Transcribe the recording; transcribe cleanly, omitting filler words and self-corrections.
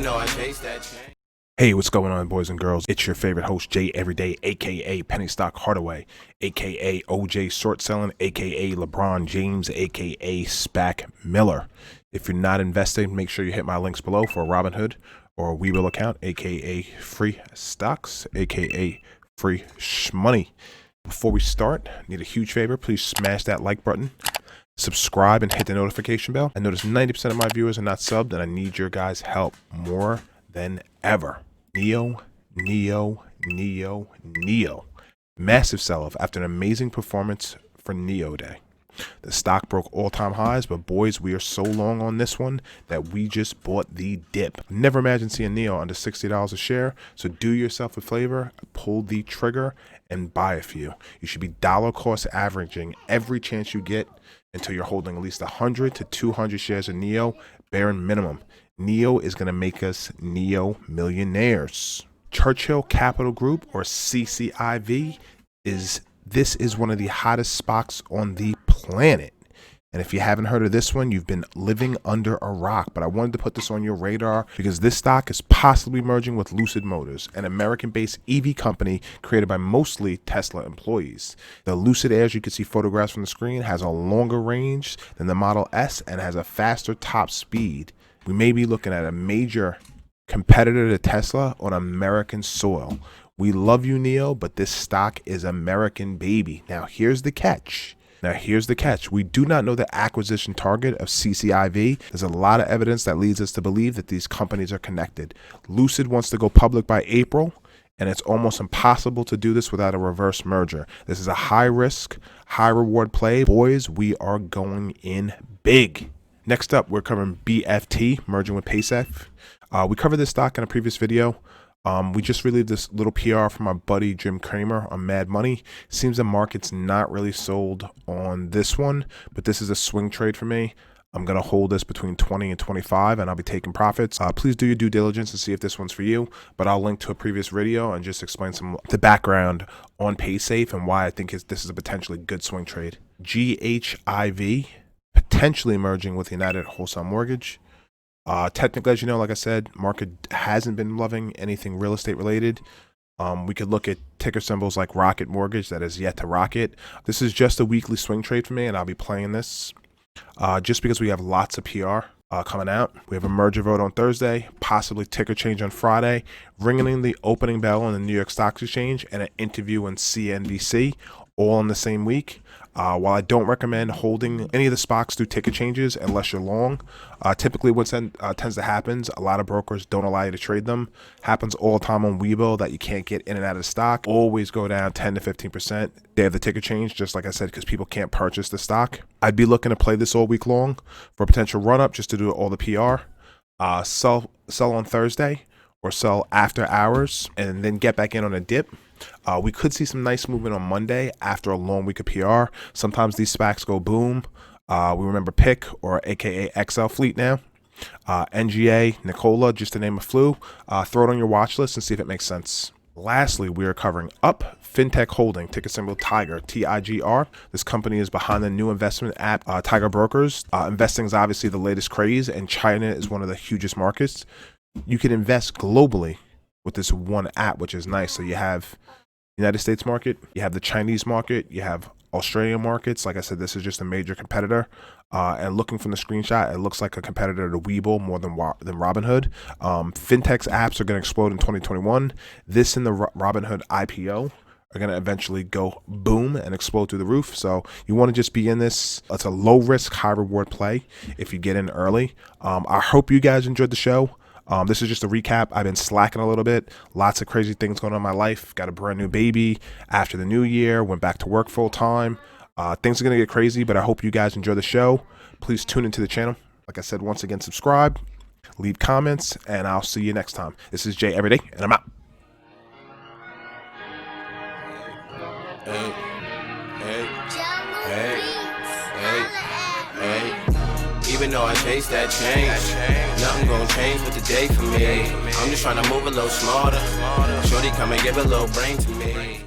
even though I chase that change. Hey, what's going on, boys and girls? It's your favorite host, Jay Everyday, aka Penny Stock Hardaway, aka OJ Short Selling, aka LeBron James, aka SPAC Miller. If you're not investing, make sure you hit my links below for a Robinhood or a webull account, aka free stocks, aka free shmoney. Before we start, I need a huge favor. Please smash that like button, subscribe, and hit the notification bell. I notice 90% of my viewers are not subbed, and I need your guys' help more than ever. NIO. Massive sell-off after an amazing performance for NIO Day. The stock broke all-time highs, but boys, we are so long on this one that we just bought the dip. Never imagined seeing NIO under $60 a share, so do yourself a favor, pull the trigger, and buy a few. You should be dollar cost averaging every chance you get until you're holding at least 100 to 200 shares of NIO, bare minimum. NIO is going to make us NIO millionaires. Churchill Capital Group, or CCIV, is one of the hottest stocks on the planet. And if you haven't heard of this one, you've been living under a rock. But I wanted to put this on your radar because this stock is possibly merging with Lucid Motors, an American-based EV company created by mostly Tesla employees. The Lucid Air, as you can see photographs from the screen, has a longer range than the Model S and has a faster top speed. We may be looking at a major competitor to Tesla on American soil. We love you, NIO, but this stock is American, baby. Now, here's the catch. We do not know the acquisition target of CCIV. There's a lot of evidence that leads us to believe that these companies are connected. Lucid wants to go public by April, and it's almost impossible to do this without a reverse merger. This is a high risk, high reward play. Boys, we are going in big. Next up, we're covering BFT, merging with PaySafe. We covered this stock in a previous video. We just released this little PR from our buddy Jim Cramer on Mad Money. Seems the market's not really sold on this one, but this is a swing trade for me. I'm going to hold this between 20 and 25, and I'll be taking profits. Please do your due diligence and see if this one's for you, but I'll link to a previous video and just explain some of the background on PaySafe and why I think this is a potentially good swing trade. GHIV, potentially merging with United Wholesale Mortgage. Technically, as you know, like I said, market hasn't been loving anything real estate related. We could look at ticker symbols like Rocket Mortgage that is yet to rocket. This is just a weekly swing trade for me, and I'll be playing this just because we have lots of PR coming out. We have a merger vote on Thursday, possibly ticker change on Friday, ringing in the opening bell on the New York Stock Exchange, and an interview on CNBC, all in the same week. While I don't recommend holding any of the SPACs through ticker changes unless you're long, typically what tends to happen, a lot of brokers don't allow you to trade them. Happens all the time on webull that you can't get in and out of the stock. Always go down 10 to 15%. They have the ticker change, just like I said, because people can't purchase the stock. I'd be looking to play this all week long for a potential run up just to do all the PR. Sell on Thursday or sell after hours and then get back in on a dip. We could see some nice movement on Monday after a long week of PR. Sometimes these SPACs go boom. We remember PIC, or aka XL Fleet now. NGA, Nikola, just to name a few. Throw it on your watch list and see if it makes sense. Lastly, we are covering Up Fintech Holding, ticker symbol TIGR, TIGR. This company is behind the new investment app, TIGR Brokers. Investing is obviously the latest craze, and China is one of the hugest markets. You can invest globally with this one app, which is nice. So you have United States market, you have the Chinese market, you have Australian markets. Like I said, this is just a major competitor. And looking from the screenshot, it looks like a competitor to webull more than Robinhood. Fintech's apps are going to explode in 2021. This and the Robinhood IPO are going to eventually go boom and explode through the roof. So you want to just be in this. It's a low risk, high reward play if you get in early. I hope you guys enjoyed the show. This is just a recap. I've been slacking a little bit. Lots of crazy things going on in my life. Got a brand new baby after the new year. Went back to work full time. Things are going to get crazy, but I hope you guys enjoy the show. Please tune into the channel. Like I said, once again, subscribe, leave comments, and I'll see you next time. This is Jay Everyday, and I'm out. Even though I chase that change, nothing gon' change but today for me. I'm just tryna move a little smarter. Shorty come and give a little brain to me.